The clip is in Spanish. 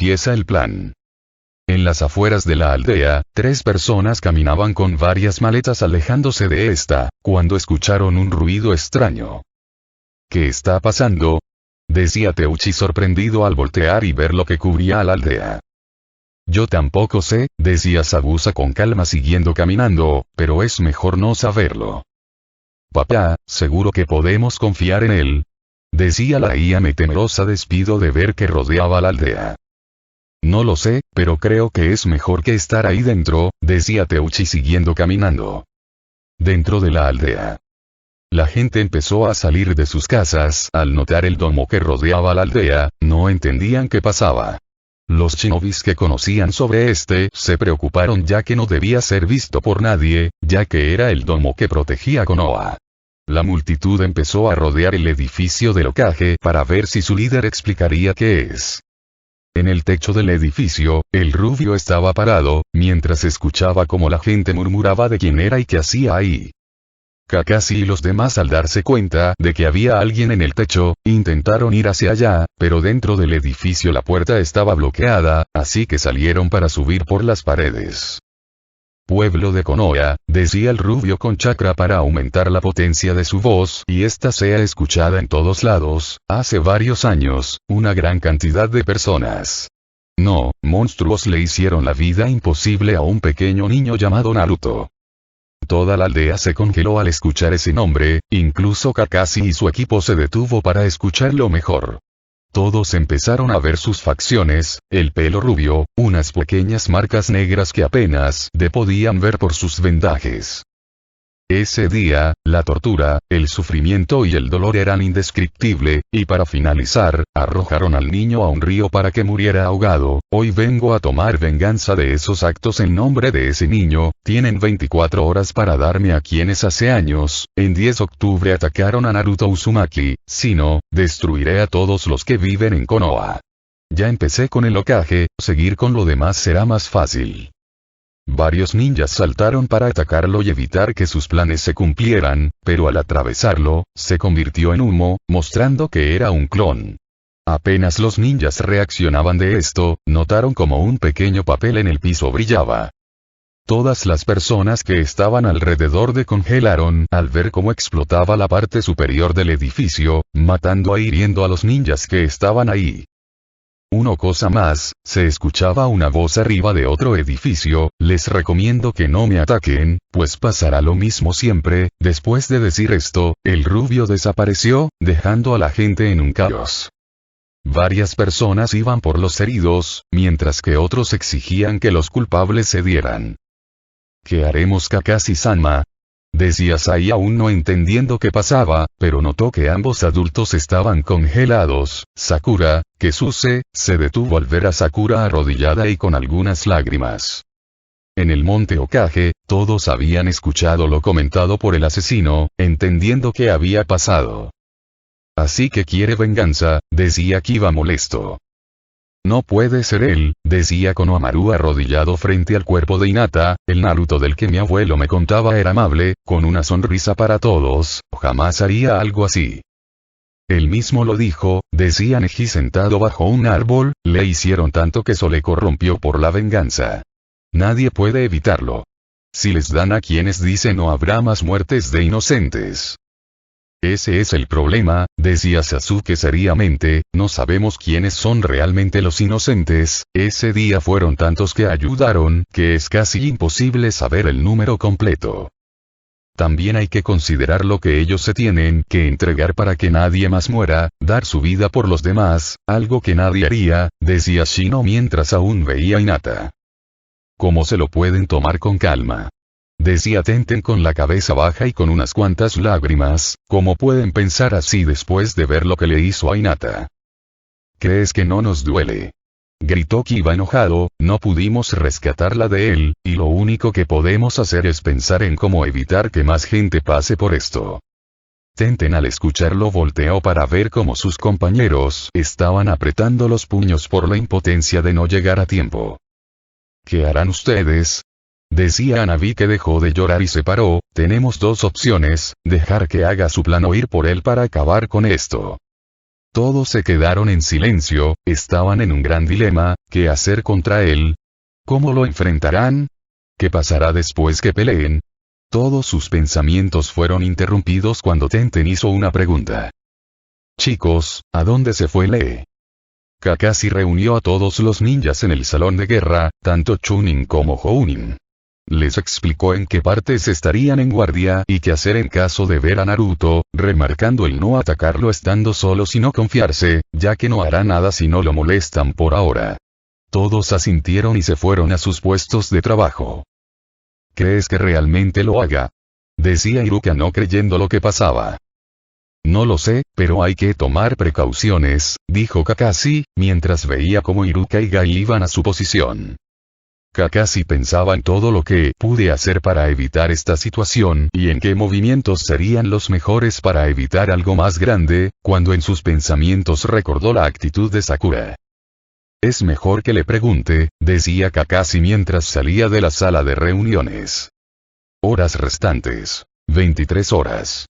empieza el plan. En las afueras de la aldea, 3 personas caminaban con varias maletas alejándose de esta, cuando escucharon un ruido extraño. ¿Qué está pasando?, decía Teuchi sorprendido al voltear y ver lo que cubría a la aldea. Yo tampoco sé, decía Sabusa con calma siguiendo caminando, pero es mejor no saberlo. Papá, ¿seguro que podemos confiar en él?, decía la Iame temerosa despido de ver que rodeaba la aldea. No lo sé, pero creo que es mejor que estar ahí dentro, decía Teuchi siguiendo caminando. Dentro de la aldea. La gente empezó a salir de sus casas al notar el domo que rodeaba la aldea, no entendían qué pasaba. Los shinobis que conocían sobre este se preocuparon ya que no debía ser visto por nadie, ya que era el domo que protegía a Konoha. La multitud empezó a rodear el edificio del Hokage para ver si su líder explicaría qué es. En el techo del edificio, el rubio estaba parado, mientras escuchaba cómo la gente murmuraba de quién era y qué hacía ahí. Kakashi y los demás al darse cuenta de que había alguien en el techo, intentaron ir hacia allá, pero dentro del edificio la puerta estaba bloqueada, así que salieron para subir por las paredes. Pueblo de Konoha, decía el rubio con chakra para aumentar la potencia de su voz y ésta sea escuchada en todos lados, hace varios años, una gran cantidad de personas. No, monstruos le hicieron la vida imposible a un pequeño niño llamado Naruto. Toda la aldea se congeló al escuchar ese nombre, incluso Kakashi y su equipo se detuvo para escucharlo mejor. Todos empezaron a ver sus facciones, el pelo rubio, unas pequeñas marcas negras que apenas podían ver por sus vendajes. Ese día, la tortura, el sufrimiento y el dolor eran indescriptible, y para finalizar, arrojaron al niño a un río para que muriera ahogado. Hoy vengo a tomar venganza de esos actos en nombre de ese niño, tienen 24 horas para darme a quienes hace años, en 10 de octubre atacaron a Naruto Uzumaki, si no, destruiré a todos los que viven en Konoha. Ya empecé con el Hokage, seguir con lo demás será más fácil. Varios ninjas saltaron para atacarlo y evitar que sus planes se cumplieran, pero al atravesarlo, se convirtió en humo, mostrando que era un clon. Apenas los ninjas reaccionaban de esto, notaron como un pequeño papel en el piso brillaba. Todas las personas que estaban alrededor congelaron al ver cómo explotaba la parte superior del edificio, matando e hiriendo a los ninjas que estaban ahí. Una cosa más, se escuchaba una voz arriba de otro edificio, les recomiendo que no me ataquen, pues pasará lo mismo siempre. Después de decir esto, el rubio desapareció, dejando a la gente en un caos. Varias personas iban por los heridos, mientras que otros exigían que los culpables cedieran. ¿Qué haremos Kakashi-sama?, decía Sai aún no entendiendo qué pasaba, pero notó que ambos adultos estaban congelados. Sakura, Kesuse, se detuvo al ver a Sakura arrodillada y con algunas lágrimas. En el monte Hokage, todos habían escuchado lo comentado por el asesino, entendiendo qué había pasado. Así que quiere venganza, decía Kiba molesto. No puede ser él, decía Konohamaru arrodillado frente al cuerpo de Hinata, el Naruto del que mi abuelo me contaba era amable, con una sonrisa para todos, jamás haría algo así. Él mismo lo dijo, decía Neji sentado bajo un árbol, le hicieron tanto que eso le corrompió por la venganza. Nadie puede evitarlo. Si les dan a quienes dicen no habrá más muertes de inocentes. Ese es el problema, decía Sasuke seriamente, no sabemos quiénes son realmente los inocentes, ese día fueron tantos que ayudaron, que es casi imposible saber el número completo. También hay que considerar lo que ellos se tienen que entregar para que nadie más muera, dar su vida por los demás, algo que nadie haría, decía Shino mientras aún veía a Hinata. ¿Cómo se lo pueden tomar con calma?, decía Tenten con la cabeza baja y con unas cuantas lágrimas, ¿cómo pueden pensar así después de ver lo que le hizo a Hinata? ¿Crees que no nos duele?, gritó Kiba enojado, no pudimos rescatarla de él, y lo único que podemos hacer es pensar en cómo evitar que más gente pase por esto. Tenten al escucharlo volteó para ver cómo sus compañeros estaban apretando los puños por la impotencia de no llegar a tiempo. ¿Qué harán ustedes?, decía Hanabi que dejó de llorar y se paró. Tenemos dos opciones, dejar que haga su plan o ir por él para acabar con esto. Todos se quedaron en silencio, estaban en un gran dilema, ¿qué hacer contra él? ¿Cómo lo enfrentarán? ¿Qué pasará después que peleen? Todos sus pensamientos fueron interrumpidos cuando Tenten hizo una pregunta. Chicos, ¿a dónde se fue Lee? Kakashi reunió a todos los ninjas en el salón de guerra, tanto Chunin como Jounin. Les explicó en qué partes estarían en guardia y qué hacer en caso de ver a Naruto, remarcando el no atacarlo estando solo sino confiarse, ya que no hará nada si no lo molestan por ahora. Todos asintieron y se fueron a sus puestos de trabajo. ¿Crees que realmente lo haga? Decía Iruka no creyendo lo que pasaba. No lo sé, pero hay que tomar precauciones, dijo Kakashi, mientras veía cómo Iruka y Gai iban a su posición. Kakashi pensaba en todo lo que pude hacer para evitar esta situación y en qué movimientos serían los mejores para evitar algo más grande, cuando en sus pensamientos recordó la actitud de Sakura. Es mejor que le pregunte, decía Kakashi mientras salía de la sala de reuniones. Horas restantes. 23 horas.